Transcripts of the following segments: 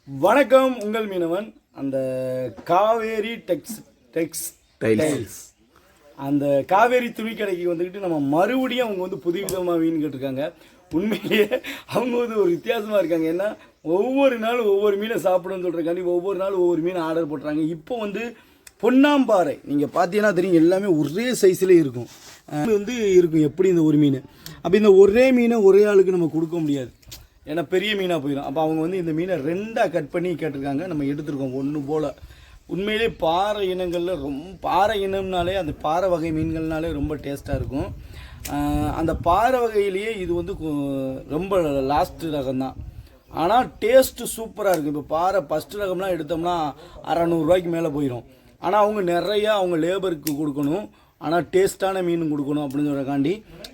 வணக்கம், உங்கள் மீனவன். அந்த காவேரி டெக்ஸ்டைல்ஸ் அந்த காவேரி துணி கடைக்கு வந்துக்கிட்டு நம்ம மறுபடியும் அவங்க வந்து புதுவிதமாக மீன் கேட்டிருக்காங்க. உண்மையிலேயே அவங்க வந்து ஒரு வித்தியாசமாக இருக்காங்க. ஏன்னா ஒவ்வொரு நாளும் ஒவ்வொரு மீனை சாப்பிடணும்னு சொல்கிறக்காண்டி ஒவ்வொரு நாளும் ஒவ்வொரு மீனை ஆர்டர் போட்டுறாங்க. இப்போ வந்து பொன்னாம்பாறை நீங்கள் பார்த்தீங்கன்னா தெரியும், எல்லாமே ஒரே சைஸ்லேயே இருக்கும். இருக்கும் எப்படி இந்த ஒரு மீன். அப்போ இந்த ஒரே மீனை ஒரே ஆளுக்கு நம்ம கொடுக்க முடியாது, ஏன்னா பெரிய மீனாக போயிடும். அப்போ அவங்க வந்து இந்த மீனை ரெண்டாக கட் பண்ணி கேட்டிருக்காங்க. நம்ம எடுத்துருக்கோம் ஒன்று போல். உண்மையிலே பாறை இனங்களில் பாறை இனம்னாலே அந்த பாறை வகை மீன்கள்னாலே ரொம்ப டேஸ்ட்டாக இருக்கும். அந்த பாறை வகையிலேயே இது வந்து ரொம்ப லாஸ்ட்டு ரகம் தான், ஆனால் டேஸ்ட்டு சூப்பராக இருக்குது. இப்போ பாறை ஃபஸ்ட்டு ரகம்லாம் எடுத்தோம்னா 600 ரூபாய்க்கு மேலே போயிடும். ஆனால் அவங்க நிறையா அவங்க லேபருக்கு கொடுக்கணும், ஆனால் டேஸ்ட்டான மீன் கொடுக்கணும் அப்படின்னு சொல்கிறக்காண்டி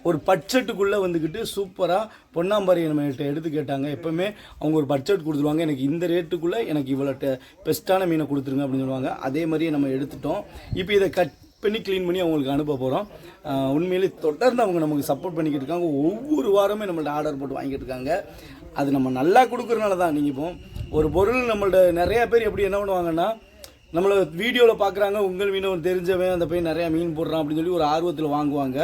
ஒரு பட்ஜெட்டுக்குள்ளே வந்துக்கிட்டு சூப்பராக பொன்னாம்பாறையை நம்மகிட்ட எடுத்து கேட்டாங்க. எப்போவுமே அவங்க ஒரு பட்ஜெட் கொடுத்துருவாங்க, எனக்கு இந்த ரேட்டுக்குள்ளே எனக்கு இவ்வளோ பெஸ்ட்டான மீனை கொடுத்துருங்க அப்படின்னு சொல்லுவாங்க. அதே மாதிரியே நம்ம எடுத்துட்டோம். இப்போ இதை கட் பண்ணி க்ளீன் பண்ணி அவங்களுக்கு அனுப்ப போகிறோம். உண்மையிலே தொடர்ந்து அவங்க நமக்கு சப்போர்ட் பண்ணிக்கிட்டு இருக்காங்க. ஒவ்வொரு வாரமே நம்மள்ட்ட ஆர்டர் போட்டு வாங்கிட்டு இருக்காங்க. அது நம்ம நல்லா கொடுக்குறனால தான். நீங்கள் இப்போ ஒரு பொருள் நம்மள்ட்ட நிறையா பேர் எப்படி என்ன பண்ணுவாங்கன்னா, நம்மளை வீடியோவில் பார்க்குறாங்க, உங்கள் மீனவன் தெரிஞ்சவன் அந்த பையன் நிறையா மீன் போடுறான் அப்படின்னு சொல்லி ஒரு ஆர்வத்தில் வாங்குவாங்க.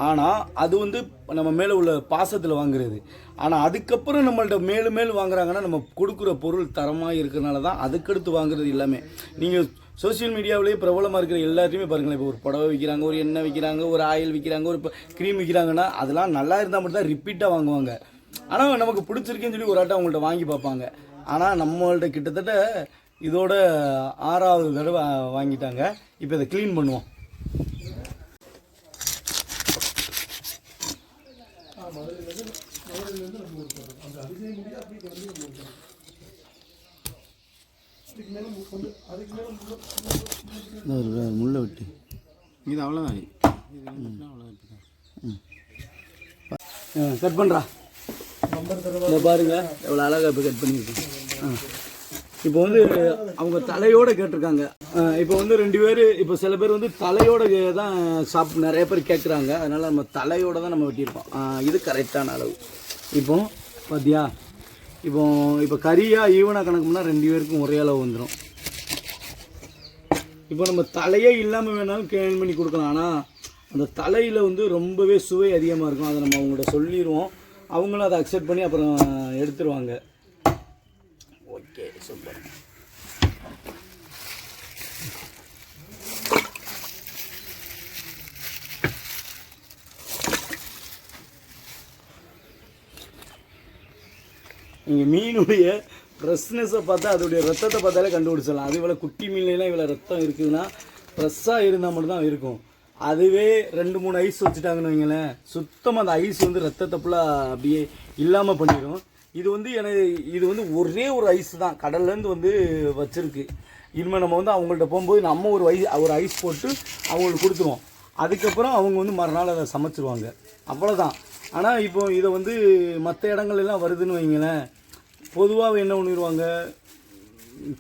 ஆனால் அது வந்து நம்ம மேலே உள்ள பாசத்தில் வாங்குறது. ஆனால் அதுக்கப்புறம் நம்மள்ட்ட மேலும் மேலும் வாங்குறாங்கன்னா நம்ம கொடுக்குற பொருள் தரமாக இருக்கிறனால தான். அதுக்கடுத்து வாங்குறது எல்லாமே நீங்கள் சோசியல் மீடியாவிலேயே பிரபலமாக இருக்கிற எல்லாத்தையுமே பாருங்களேன். இப்போ ஒரு புடவை விற்கிறாங்க, ஒரு எண்ணெய் விற்கிறாங்க, ஒரு ஆயில் விற்கிறாங்க, ஒரு க்ரீம் விற்கிறாங்கன்னா அதெல்லாம் நல்லா இருந்தால் மட்டும் தான் ரிப்பீட்டாக வாங்குவாங்க. ஆனால் நமக்கு பிடிச்சிருக்குன்னு சொல்லி ஒரு ஆட்டம் அவங்கள்ட்ட வாங்கி பார்ப்பாங்க. ஆனால் நம்மள்ட்ட கிட்டத்தட்ட இதோட 6வது தடவை வாங்கிட்டாங்க. இப்போ இதை க்ளீன் பண்ணுவோம். முள்ள வெட்டி இது அவ்வளோதான். கட் பண்ணுறா பாருங்க, எவ்வளோ அழகாக இப்போ கட் பண்ணியிருக்கேன். இப்போ வந்து அவங்க தலையோடு கேட்டிருக்காங்க. இப்போ வந்து 2 பேர், இப்போ சில பேர் வந்து தலையோடு தான் நிறைய பேர் கேட்குறாங்க. அதனால் நம்ம தலையோடு தான் நம்ம வெட்டியிருக்கோம். இது கரெக்டான அளவு. இப்போ பார்த்தியா, இப்போ கறியாக ஈவனாக கணக்கு பண்ணால் 2 பேருக்கும் ஒரே அளவு வந்துடும். இப்போ நம்ம தலையே இல்லாமல் வேணாலும் க்ளீன் பண்ணி கொடுக்கலாம். ஆனால் அந்த தலையில் வந்து ரொம்பவே சுவை அதிகமாக இருக்கும். அதை நம்ம அவங்கள்ட்ட சொல்லிடுவோம், அவங்களும் அதை அக்செப்ட் பண்ணி அப்புறம் எடுத்துருவாங்க. Okay, super. நீங்கள் மீனுடைய ஃப்ரெஷ்னஸை பார்த்தா அதோடைய ரத்தத்தை பார்த்தாலே கண்டுபிடிச்சிடலாம். அது இவ்வளோ குட்டி மீன்லாம் இவ்வளோ ரத்தம் இருக்குதுன்னா ஃப்ரெஷ்ஷாக இருந்தால் மட்டும்தான் இருக்கும். அதுவே 2-3 ஐஸ் வச்சுட்டாங்கன்னு வைங்களேன், சுத்தமாக அந்த ஐஸ் வந்து ரத்தத்தை ஃபுல்லாக அப்படியே இல்லாமல் பண்ணிடும். இது வந்து ஒரே ஒரு ஐஸ் தான் கடல்லேருந்து வந்து வச்சுருக்கு. இனிமேல் நம்ம வந்து அவங்கள்ட்ட போகும்போது நம்ம ஒரு ஐஸ் போட்டு அவங்களுக்கு கொடுத்துருவோம். அதுக்கப்புறம் அவங்க வந்து மறுநாள் அதை சமைச்சிருவாங்க, அவ்வளோதான். ஆனால் இப்போ இதை வந்து மற்ற இடங்கள்லாம் வருதுன்னு வைங்களேன், பொதுவாக என்ன பண்ணிடுவாங்க,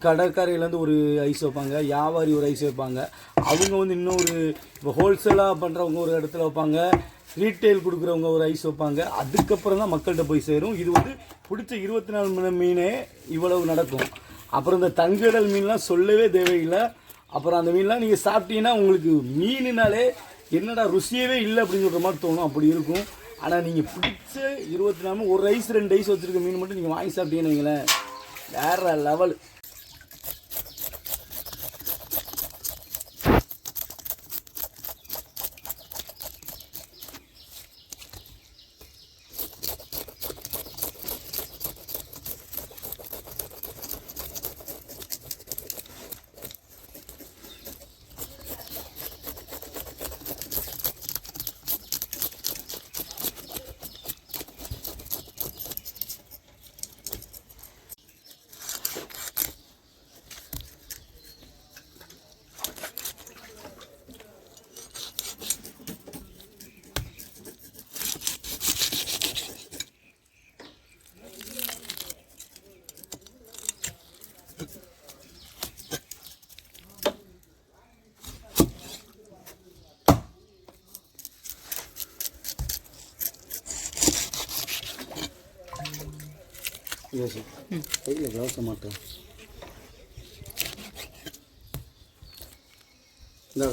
கடற்கரையிலேருந்து ஒரு ஐஸ் வைப்பாங்க, வியாபாரி ஒரு ஐஸ் வைப்பாங்க, அவங்க வந்து இன்னொரு இப்போ ஹோல்சேலாக பண்ணுறவங்க ஒரு இடத்துல வைப்பாங்க, ரீட்டெயில் கொடுக்குறவங்க ஒரு ஐஸ் வைப்பாங்க. அதுக்கப்புறம் தான் மக்கள்கிட்ட போய் சேரும். இது வந்து பிடிச்ச 24 மணி மீனே இவ்வளவு நடக்கும். அப்புறம் இந்த தங்கடல் மீன்லாம் சொல்லவே தேவையில்லை. அப்புறம் அந்த மீன்லாம் நீங்கள் சாப்பிட்டீங்கன்னா உங்களுக்கு மீனினாலே என்னடா ருசியவே இல்லை அப்படின்னு சொல்கிற மாதிரி தோணும், அப்படி இருக்கும். ஆனால் நீங்கள் பிடிச்ச 24 ஒரு ஐஸ் 2 ஐஸ் வச்சுருக்க மீன் மட்டும் நீங்கள் வாங்கி சாப்பிட்டீங்கன்னு வைங்களேன், வேறு லெவல். கையில் கிளவுஸை மாட்டேன். இந்த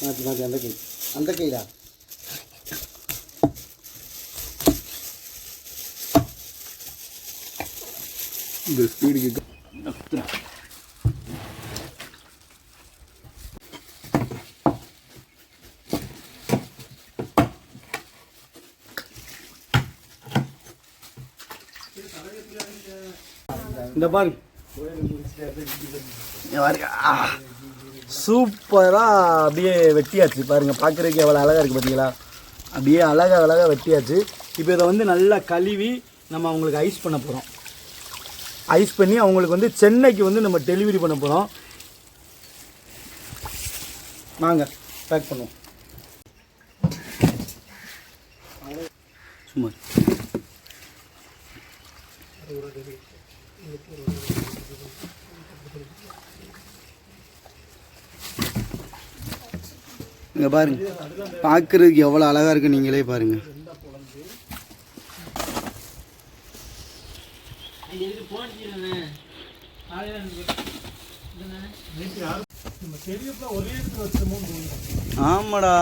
மாற்றி மாற்றி அந்த கைடா இந்த ஸ்பீடுக்கு இந்த பாருங்க சூப்பராக அப்படியே வெட்டியாச்சு பாருங்கள். பார்க்குறதுக்கு எவ்வளோ அழகாக இருக்குது பார்த்தீங்களா? அப்படியே அழகாக வெட்டியாச்சு. இப்போ இதை வந்து நல்லா கழுவி நம்ம அவங்களுக்கு ஐஸ் பண்ண போகிறோம். ஐஸ் பண்ணி அவங்களுக்கு வந்து சென்னைக்கு வந்து நம்ம டெலிவரி பண்ண போகிறோம். வாங்க பேக் பண்ணுவோம். சும்மா இங்கே பாருங்க, பார்க்குறதுக்கு எவ்வளோ அழகாக இருக்குது. நீங்களே பாருங்கள். ஆமாடா,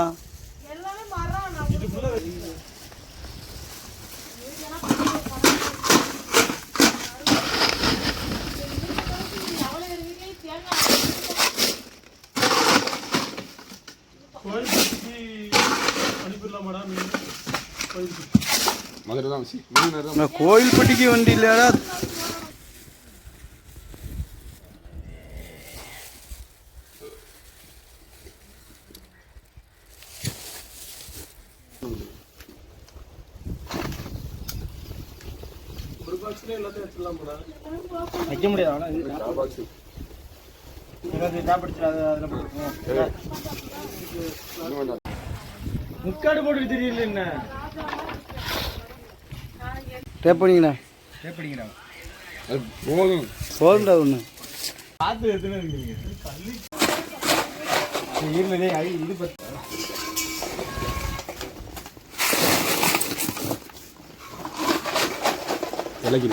கோயில்பட்டிக்கு வண்டி இல்லையாடா? வைக்க முடியாது. முக்காடு போட்டு தெரியல. என்ன டேப் பண்ணிங்கண்ணா? போதும்டா ஒன்று பார்த்து எத்தனை இருக்குங்க. இது விலகி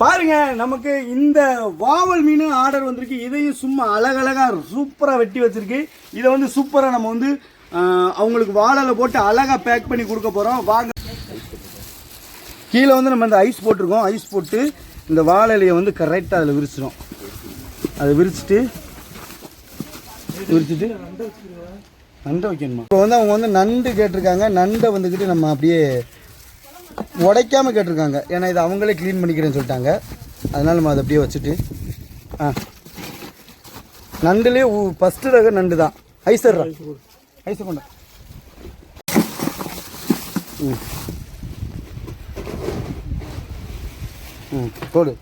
பாருங்க. நமக்கு இந்த வாவல் மீன் ஆர்டர் வந்திருக்கு. இதையும் சும்மா அழகழகா சூப்பராக வெட்டி வச்சிருக்கு. இதை வந்து சூப்பராக நம்ம வந்து அவங்களுக்கு வாழலை போட்டு அழகாக பேக் பண்ணி கொடுக்க போகிறோம். வாங்க, கீழே வந்து நம்ம இந்த ஐஸ் போட்டிருக்கோம். ஐஸ் போட்டு இந்த வாழலையை வந்து கரெக்டாக அதில் விரிச்சிடும். அதை விரிச்சிட்டு நண்டை வைக்கணுமா? இப்போ வந்து அவங்க வந்து நண்டு கேட்டிருக்காங்க. நண்டை வந்துக்கிட்டு நம்ம அப்படியே உடைக்காமல் கேட்டிருக்காங்க. ஏன்னா இதை அவங்களே க்ளீன் பண்ணிக்கிறேன்னு சொல்லிட்டாங்க. அதனால் நம்ம அதை அப்படியே வச்சுட்டு நண்டுலேயே ஃபஸ்ட்டு ரக நண்டு தான். ஐஸர் ஐஸை கொண்ட போடு.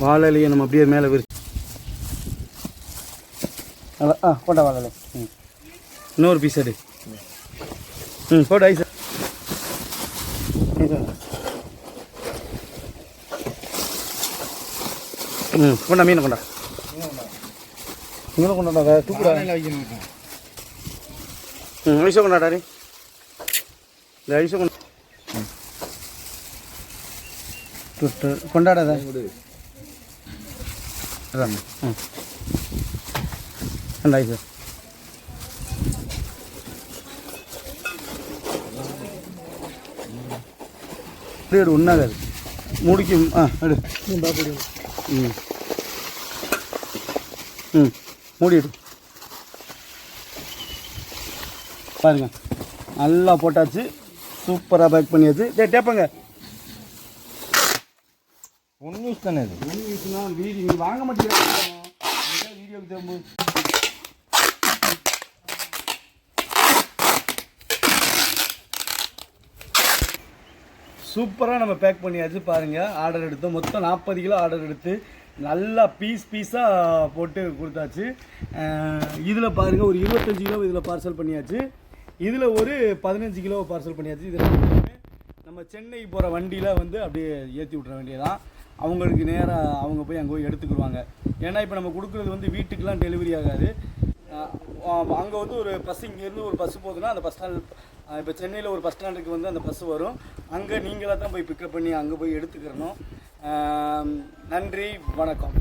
வாழலையை நம்ம அப்படியே மேலே விரிச்சு கொண்டா வாழலை. இன்னொரு பீஸ் எடு. போடு ஐஸ். கொண்டா மீனை கொண்டா. மீனை கொண்டாடா தூக்குடா. ஐஸை கொண்டாடாரு. இந்த ஐஸை கொண்டாடாத. அந்த ஐஸ் எடு ஒன்றாகாது. முடிக்கும். எடு. மூடிடு. பாருங்க, நல்லா போட்டாச்சு. சூப்பராக பேக் பண்ணியாச்சு. டேப்பாங்க. தானே இது. மணி வீசுனா வீடியோ நீ வாங்க மாட்டேங்கிறேன். வீடியோக்கு திரும்ப சூப்பராக நம்ம பேக் பண்ணியாச்சு பாருங்கள். ஆர்டர் எடுத்து மொத்தம் 40 கிலோ ஆர்டர் எடுத்து நல்லா பீஸாக போட்டு கொடுத்தாச்சு. இதில் பாருங்கள் ஒரு 25 கிலோ இதில் பார்சல் பண்ணியாச்சு. இதில் ஒரு 15 கிலோ பார்சல் பண்ணியாச்சு. இதில் நம்ம சென்னை போகிற வண்டியில் வந்து அப்படியே ஏற்றி விட்ற வேண்டியதான். அவங்களுக்கு நேராக அவங்க போய் அங்கே போய் எடுத்துக்கிடுவாங்க. ஏன்னா இப்போ நம்ம கொடுக்குறது வந்து வீட்டுக்கெலாம் டெலிவரி ஆகாது. அங்கே வந்து ஒரு பஸ், இங்கேருந்து ஒரு பஸ்ஸு போகுதுன்னா அந்த பஸ் ஸ்டாண்ட், இப்போ சென்னையில் ஒரு பஸ் ஸ்டாண்டுக்கு வந்து அந்த பஸ்ஸு வரும். அங்கே நீங்களாக தான் போய் பிக்கப் பண்ணி அங்கே போய் எடுத்துக்கிறணும். நன்றி, வணக்கம்.